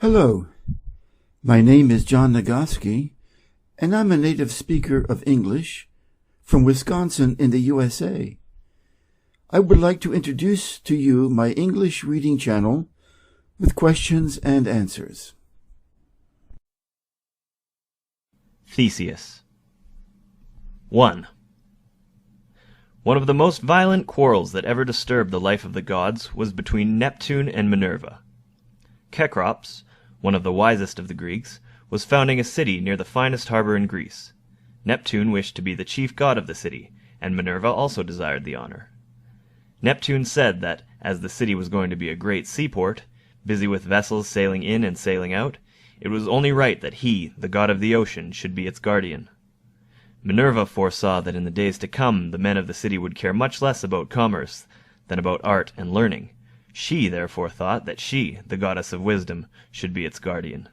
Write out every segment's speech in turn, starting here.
Hello, my name is John Nagoski, and I'm a native speaker of English from Wisconsin in the USA. I would like to introduce to you my English reading channel with questions and answers. Theseus. 1. One of the most violent quarrels that ever disturbed the life of the gods was between Neptune and Minerva. Cecrops, one of the wisest of the Greeks, was founding a city near the finest harbor in Greece. Neptune wished to be the chief god of the city, and Minerva also desired the honor. Neptune said that, as the city was going to be a great seaport, busy with vessels sailing in and sailing out, it was only right that he, the god of the ocean, should be its guardian. Minerva foresaw that in the days to come the men of the city would care much less about commerce than about art and learning. She therefore thought that she, the goddess of wisdom, should be its guardian.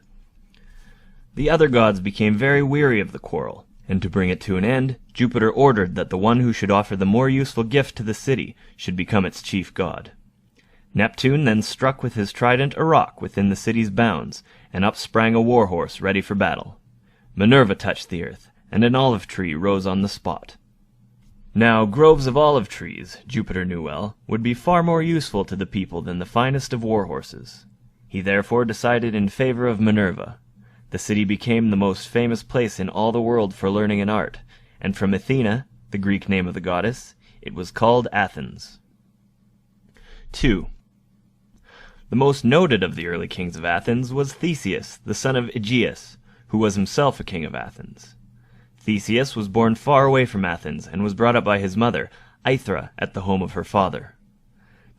The other gods became very weary of the quarrel, and to bring it to an end, Jupiter ordered that the one who should offer the more useful gift to the city should become its chief god. Neptune then struck with his trident a rock within the city's bounds, and up sprang a war-horse ready for battle. Minerva touched the earth, and an olive tree rose on the spot. Now, groves of olive trees, Jupiter knew well, would be far more useful to the people than the finest of war-horses. He therefore decided in favor of Minerva. The city became the most famous place in all the world for learning and art, and from Athena, the Greek name of the goddess, it was called Athens. 2. The most noted of the early kings of Athens was Theseus, the son of Aegeus, who was himself a king of Athens. Theseus was born far away from Athens, and was brought up by his mother, Aethra, at the home of her father.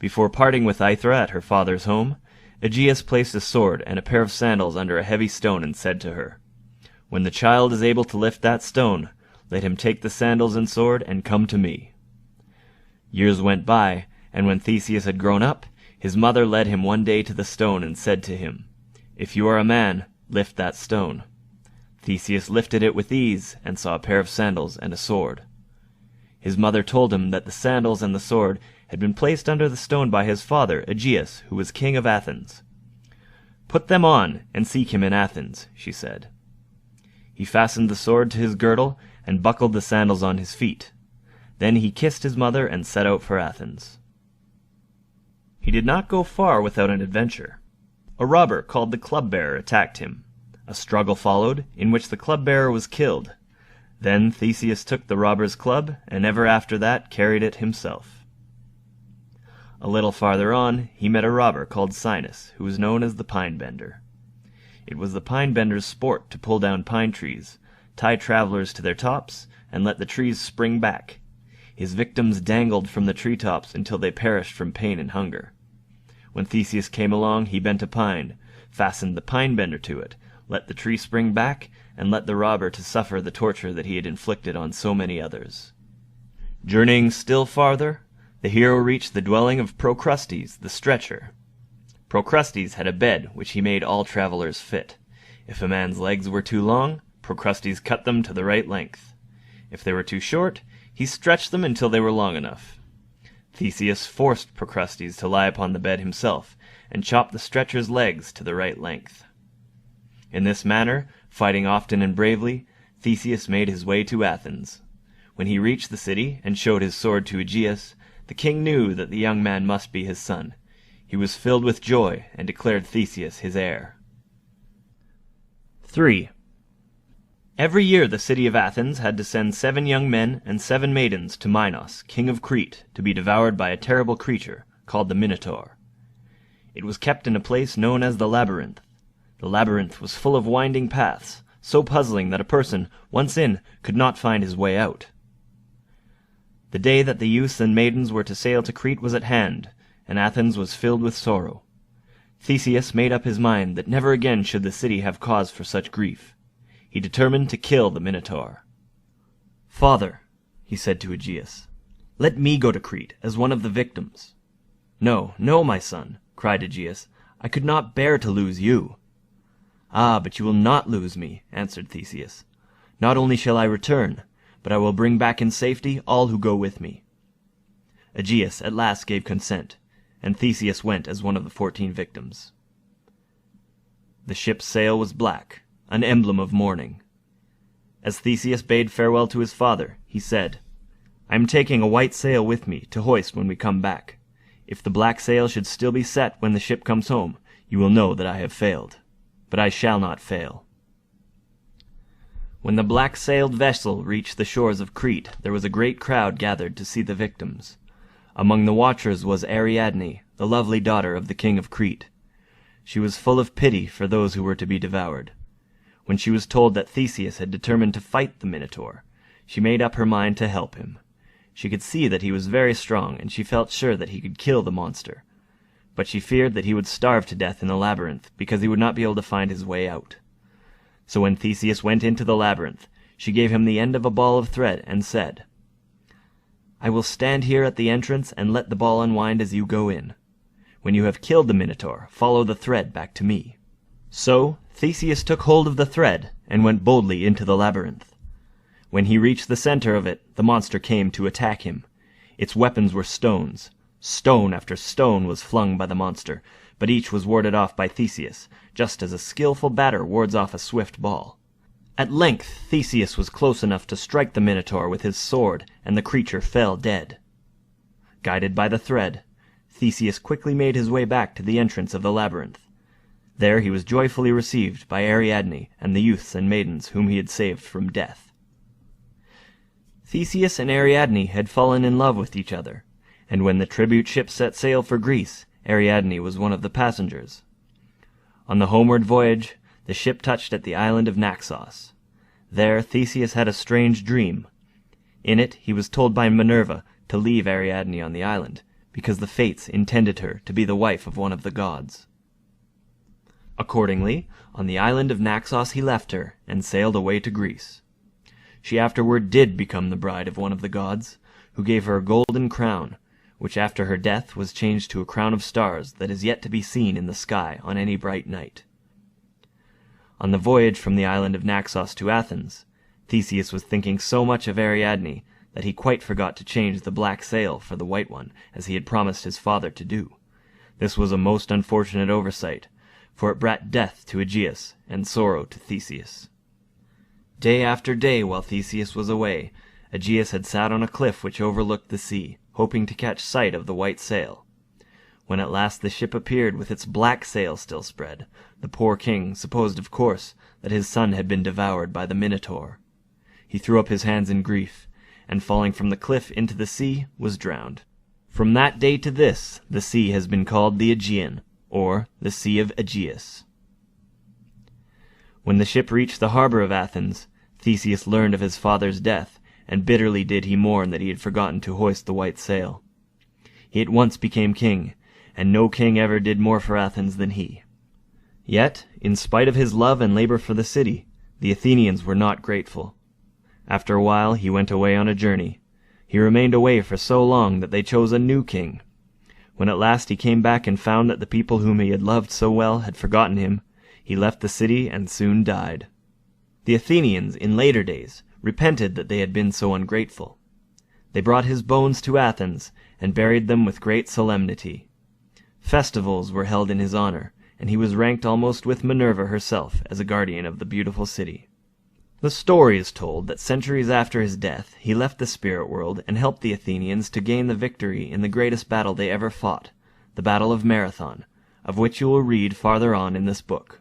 Before parting with Aethra at her father's home, Aegeus placed a sword and a pair of sandals under a heavy stone and said to her, "When the child is able to lift that stone, let him take the sandals and sword and come to me." Years went by, and when Theseus had grown up, his mother led him one day to the stone and said to him, "If you are a man, lift that stone." Theseus lifted it with ease, and saw a pair of sandals and a sword. His mother told him that the sandals and the sword had been placed under the stone by his father, Aegeus, who was king of Athens. "Put them on, and seek him in Athens," she said. He fastened the sword to his girdle, and buckled the sandals on his feet. Then he kissed his mother and set out for Athens. He did not go far without an adventure. A robber called the club-bearer attacked him. A struggle followed, in which the club-bearer was killed. Then Theseus took the robber's club, and ever after that carried it himself. A little farther on, he met a robber called Sinis, who was known as the pine-bender. It was the pine-bender's sport to pull down pine trees, tie travelers to their tops, and let the trees spring back. His victims dangled from the tree-tops until they perished from pain and hunger. When Theseus came along, he bent a pine, fastened the pine-bender to it, let the tree spring back, and let the robber to suffer the torture that he had inflicted on so many others. Journeying still farther, the hero reached the dwelling of Procrustes, the stretcher. Procrustes had a bed which he made all travelers fit. If a man's legs were too long, Procrustes cut them to the right length. If they were too short, he stretched them until they were long enough. Theseus forced Procrustes to lie upon the bed himself, and chopped the stretcher's legs to the right length. In this manner, fighting often and bravely, Theseus made his way to Athens. When he reached the city and showed his sword to Aegeus, the king knew that the young man must be his son. He was filled with joy and declared Theseus his heir. 3. Every year the city of Athens had to send 7 young men and 7 maidens to Minos, king of Crete, to be devoured by a terrible creature called the Minotaur. It was kept in a place known as the Labyrinth. The labyrinth was full of winding paths, so puzzling that a person, once in, could not find his way out. The day that the youths and maidens were to sail to Crete was at hand, and Athens was filled with sorrow. Theseus made up his mind that never again should the city have cause for such grief. He determined to kill the Minotaur. "Father," he said to Aegeus, "let me go to Crete as one of the victims." "No, no, my son," cried Aegeus, "I could not bear to lose you." "Ah, but you will not lose me," answered Theseus. "Not only shall I return, but I will bring back in safety all who go with me." Aegeus at last gave consent, and Theseus went as one of the 14 victims. The ship's sail was black, an emblem of mourning. As Theseus bade farewell to his father, he said, "I am taking a white sail with me to hoist when we come back. If the black sail should still be set when the ship comes home, you will know that I have failed. But I shall not fail." When the black-sailed vessel reached the shores of Crete, there was a great crowd gathered to see the victims. Among the watchers was Ariadne, the lovely daughter of the king of Crete. She was full of pity for those who were to be devoured. When she was told that Theseus had determined to fight the Minotaur, she made up her mind to help him. She could see that he was very strong, and she felt sure that he could kill the monster. But she feared that he would starve to death in the labyrinth, because he would not be able to find his way out. So when Theseus went into the labyrinth, she gave him the end of a ball of thread, and said, "I will stand here at the entrance and let the ball unwind as you go in. When you have killed the Minotaur, follow the thread back to me." So Theseus took hold of the thread, and went boldly into the labyrinth. When he reached the center of it, the monster came to attack him. Its weapons were stones. Stone after stone was flung by the monster, but each was warded off by Theseus, just as a skillful batter wards off a swift ball. At length Theseus was close enough to strike the Minotaur with his sword, and the creature fell dead. Guided by the thread, Theseus quickly made his way back to the entrance of the labyrinth. There he was joyfully received by Ariadne and the youths and maidens whom he had saved from death. Theseus and Ariadne had fallen in love with each other, and when the tribute ship set sail for Greece, Ariadne was one of the passengers. On the homeward voyage, the ship touched at the island of Naxos. There Theseus had a strange dream. In it he was told by Minerva to leave Ariadne on the island, because the fates intended her to be the wife of one of the gods. Accordingly, on the island of Naxos he left her, and sailed away to Greece. She afterward did become the bride of one of the gods, who gave her a golden crown, which after her death was changed to a crown of stars that is yet to be seen in the sky on any bright night. On the voyage from the island of Naxos to Athens, Theseus was thinking so much of Ariadne that he quite forgot to change the black sail for the white one, as he had promised his father to do. This was a most unfortunate oversight, for it brought death to Aegeus and sorrow to Theseus. Day after day while Theseus was away, Aegeus had sat on a cliff which overlooked the sea, hoping to catch sight of the white sail. When at last the ship appeared with its black sail still spread, the poor king supposed of course that his son had been devoured by the Minotaur. He threw up his hands in grief, and falling from the cliff into the sea, was drowned. From that day to this, the sea has been called the Aegean, or the Sea of Aegeus. When the ship reached the harbor of Athens, Theseus learned of his father's death, and bitterly did he mourn that he had forgotten to hoist the white sail. He at once became king, and no king ever did more for Athens than he. Yet, in spite of his love and labor for the city, the Athenians were not grateful. After a while he went away on a journey. He remained away for so long that they chose a new king. When at last he came back and found that the people whom he had loved so well had forgotten him, he left the city and soon died. The Athenians, in later days, repented that they had been so ungrateful. They brought his bones to Athens and buried them with great solemnity. Festivals were held in his honor, and he was ranked almost with Minerva herself as a guardian of the beautiful city. The story is told that centuries after his death he left the spirit world and helped the Athenians to gain the victory in the greatest battle they ever fought, the Battle of Marathon, of which you will read farther on in this book.